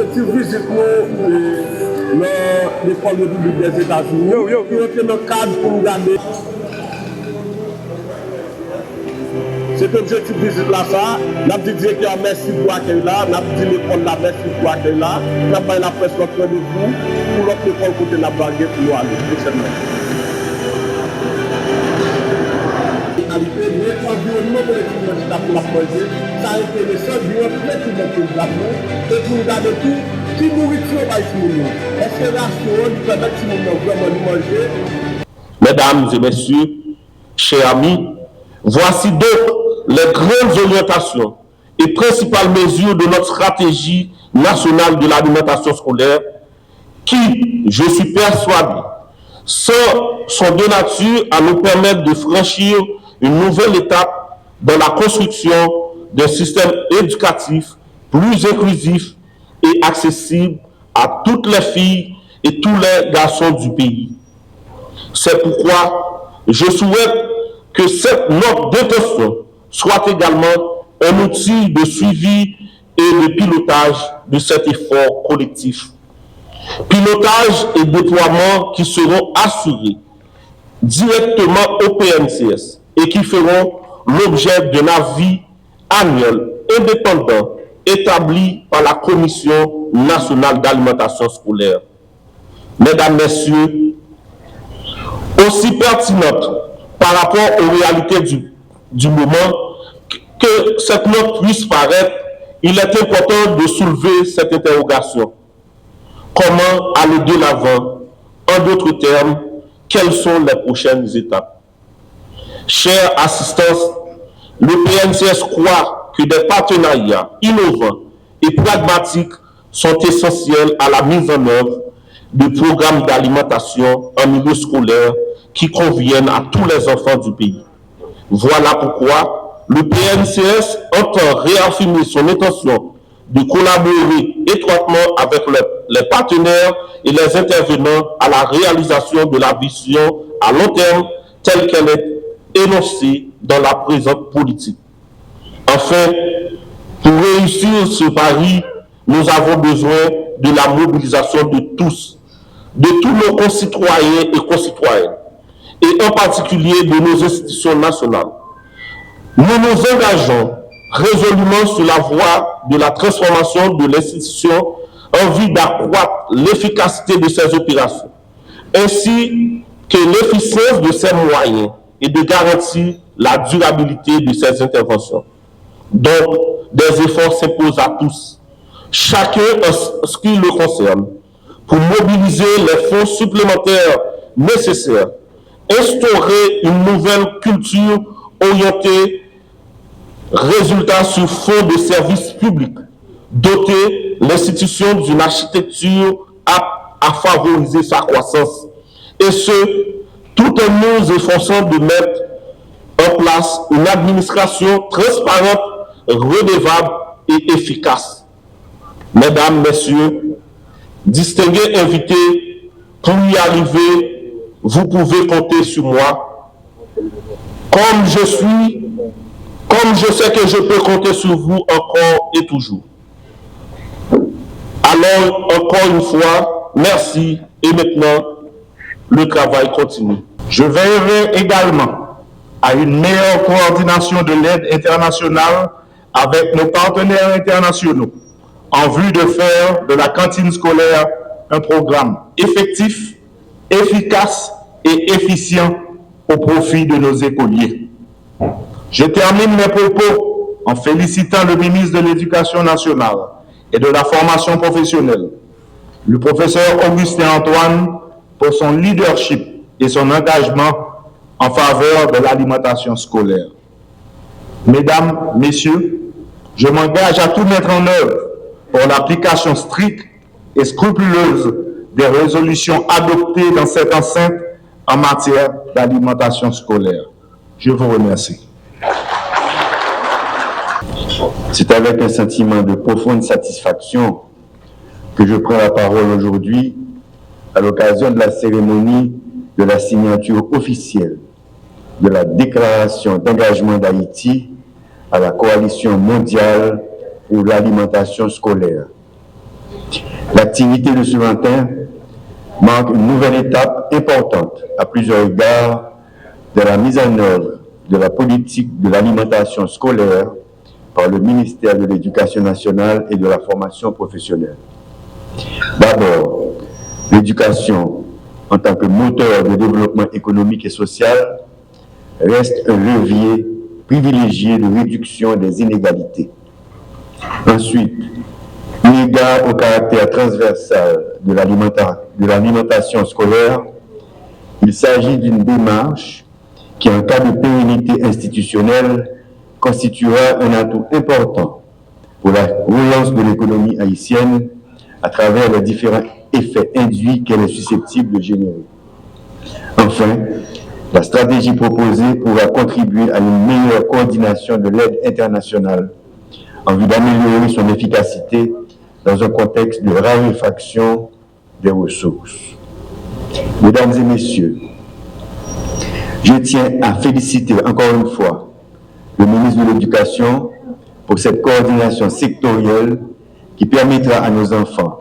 objectif visite dans l'école publique des États-Unis, qui est dans le cadre pour nous garder. Cet objectif visite là, ça, nous avons dit directeur merci pour l'accueil là, nous avons dit l'école là merci pour l'accueil là, nous avons la presse notre rendez-vous pour l'autre école côté de la baguette pour nous aller. L'environnement pour les pour la projet, ça a été intéressant, du et pour regarder tout, qui nourriture va être est-ce que la ration nous permet de vraiment manger? Mesdames et messieurs, chers amis, voici donc les grandes orientations et principales mesures de notre stratégie nationale de l'alimentation scolaire qui, je suis persuadé, sont de nature à nous permettre de franchir une nouvelle étape dans la construction d'un système éducatif plus inclusif et accessible à toutes les filles et tous les garçons du pays. C'est pourquoi je souhaite que cette note d'intention soit également un outil de suivi et de pilotage de cet effort collectif. Pilotage et déploiement qui seront assurés directement au PNCS et qui feront l'objet d'un avis annuel indépendant établi par la Commission nationale d'alimentation scolaire. Mesdames, Messieurs, aussi pertinente par rapport aux réalités du moment que cette note puisse paraître, il est important de soulever cette interrogation. Comment aller de l'avant? En d'autres termes, quelles sont les prochaines étapes? Chère assistance, le PNCS croit que des partenariats innovants et pragmatiques sont essentiels à la mise en œuvre de programmes d'alimentation en milieu scolaire qui conviennent à tous les enfants du pays. Voilà pourquoi le PNCS entend réaffirmer son intention de collaborer étroitement avec les partenaires et les intervenants à la réalisation de la vision à long terme telle qu'elle est énoncée dans la présente politique. Enfin, pour réussir ce pari, nous avons besoin de la mobilisation de tous nos concitoyens et concitoyennes, et en particulier de nos institutions nationales. Nous nous engageons résolument sur la voie de la transformation de l'institution en vue d'accroître l'efficacité de ces opérations, ainsi que l'efficience de ses moyens et de garantir la durabilité de ces interventions. Donc, des efforts s'imposent à tous, chacun en ce qui le concerne, pour mobiliser les fonds supplémentaires nécessaires, instaurer une nouvelle culture orientée résultat sur fond de services publics, doter l'institution d'une architecture apte à favoriser sa croissance, et ce, tout en nous efforçant de mettre en place une administration transparente, redevable et efficace. Mesdames, Messieurs, distingués invités, pour y arriver, vous pouvez compter sur moi. Comme je sais que je peux compter sur vous encore et toujours. Alors, encore une fois, merci et maintenant, le travail continue. Je veillerai également à une meilleure coordination de l'aide internationale avec nos partenaires internationaux en vue de faire de la cantine scolaire un programme effectif, efficace et efficient au profit de nos écoliers. Je termine mes propos en félicitant le ministre de l'Éducation nationale et de la formation professionnelle, le professeur Augustin Antoine, pour son leadership et son engagement en faveur de l'alimentation scolaire. Mesdames, Messieurs, je m'engage à tout mettre en œuvre pour l'application stricte et scrupuleuse des résolutions adoptées dans cette enceinte en matière d'alimentation scolaire. Je vous remercie. C'est avec un sentiment de profonde satisfaction que je prends la parole aujourd'hui à l'occasion de la cérémonie de la signature officielle de la déclaration d'engagement d'Haïti à la Coalition mondiale pour l'alimentation scolaire. L'activité de ce matin marque une nouvelle étape importante à plusieurs égards de la mise en œuvre de la politique de l'alimentation scolaire par le ministère de l'Éducation nationale et de la formation professionnelle. D'abord, l'éducation en tant que moteur de développement économique et social reste un levier privilégié de réduction des inégalités. Ensuite, eu égard au caractère transversal de l'alimentation scolaire, il s'agit d'une démarche qui, en cas de pérennité institutionnelle, constituera un atout important pour la relance de l'économie haïtienne à travers les différents effets induits qu'elle est susceptible de générer. Enfin, la stratégie proposée pourra contribuer à une meilleure coordination de l'aide internationale en vue d'améliorer son efficacité dans un contexte de raréfaction des ressources. Mesdames et messieurs, je tiens à féliciter encore une fois le ministre de l'Éducation pour cette coordination sectorielle qui permettra à nos enfants,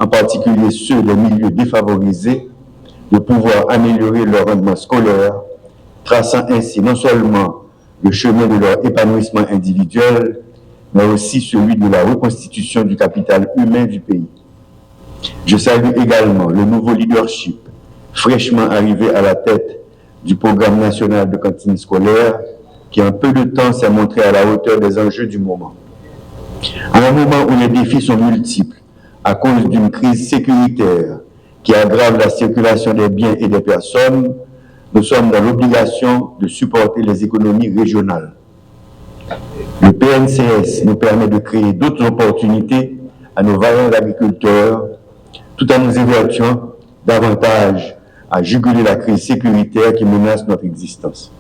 en particulier ceux des milieux défavorisés, de pouvoir améliorer leur rendement scolaire, traçant ainsi non seulement le chemin de leur épanouissement individuel, mais aussi celui de la reconstitution du capital humain du pays. Je salue également le nouveau leadership fraîchement arrivé à la tête du programme national de cantine scolaire qui en peu de temps s'est montré à la hauteur des enjeux du moment. À un moment où les défis sont multiples à cause d'une crise sécuritaire qui aggrave la circulation des biens et des personnes, nous sommes dans l'obligation de supporter les économies régionales. Le PNCS nous permet de créer d'autres opportunités à nos vaillants agriculteurs, tout en nous évertuant davantage à juguler la crise sécuritaire qui menace notre existence.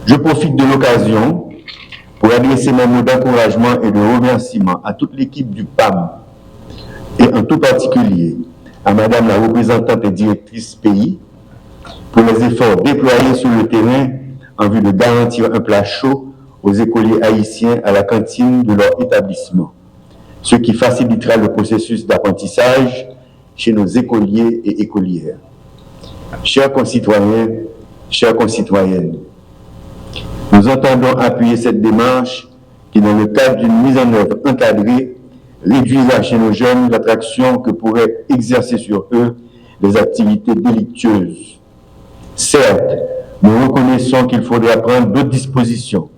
Je profite de l'occasion pour adresser mes mots d'encouragement et de remerciement à toute l'équipe du PAM et en tout particulier à Madame la représentante et directrice pays pour les efforts déployés sur le terrain en vue de garantir un plat chaud aux écoliers haïtiens à la cantine de leur établissement, ce qui facilitera le processus d'apprentissage chez nos écoliers et écolières. Chers concitoyens, chères concitoyennes, nous entendons appuyer cette démarche qui, dans le cadre d'une mise en œuvre encadrée, réduira chez nos jeunes l'attraction que pourraient exercer sur eux les activités délictueuses. Certes, nous reconnaissons qu'il faudra prendre d'autres dispositions,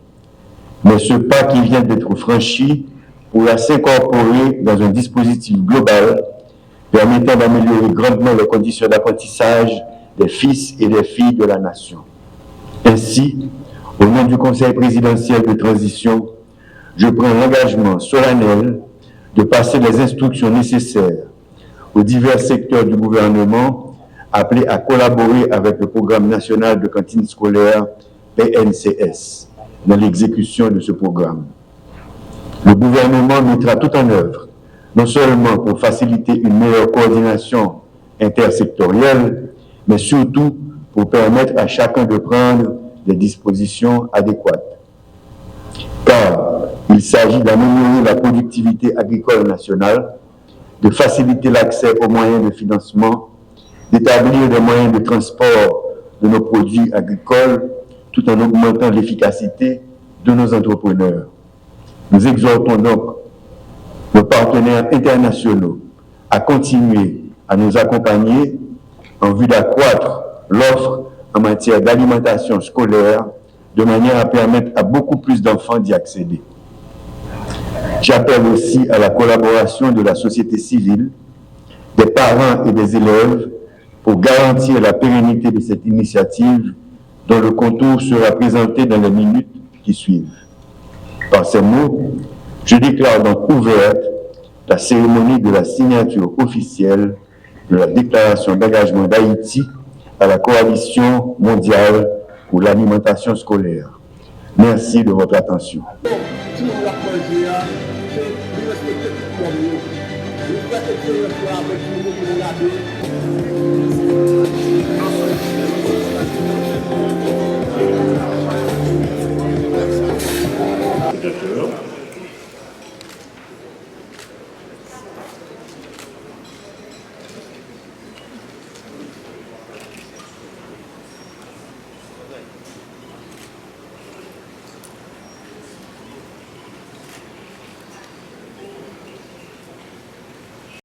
mais ce pas qui vient d'être franchi pourra s'incorporer dans un dispositif global permettant d'améliorer grandement les conditions d'apprentissage des fils et des filles de la nation. Ainsi, au nom du Conseil présidentiel de transition, je prends l'engagement solennel de passer les instructions nécessaires aux divers secteurs du gouvernement appelés à collaborer avec le Programme national de cantine scolaire PNCS dans l'exécution de ce programme. Le gouvernement mettra tout en œuvre, non seulement pour faciliter une meilleure coordination intersectorielle, mais surtout pour permettre à chacun de prendre des dispositions adéquates. Car il s'agit d'améliorer la productivité agricole nationale, de faciliter l'accès aux moyens de financement, d'établir des moyens de transport de nos produits agricoles, tout en augmentant l'efficacité de nos entrepreneurs. Nous exhortons donc nos partenaires internationaux à continuer à nous accompagner en vue d'accroître l'offre en matière d'alimentation scolaire de manière à permettre à beaucoup plus d'enfants d'y accéder. J'appelle aussi à la collaboration de la société civile, des parents et des élèves pour garantir la pérennité de cette initiative dont le contour sera présenté dans les minutes qui suivent. Par ces mots, je déclare donc ouverte la cérémonie de la signature officielle de la déclaration d'engagement d'Haïti à la Coalition mondiale pour l'alimentation scolaire. Merci de votre attention.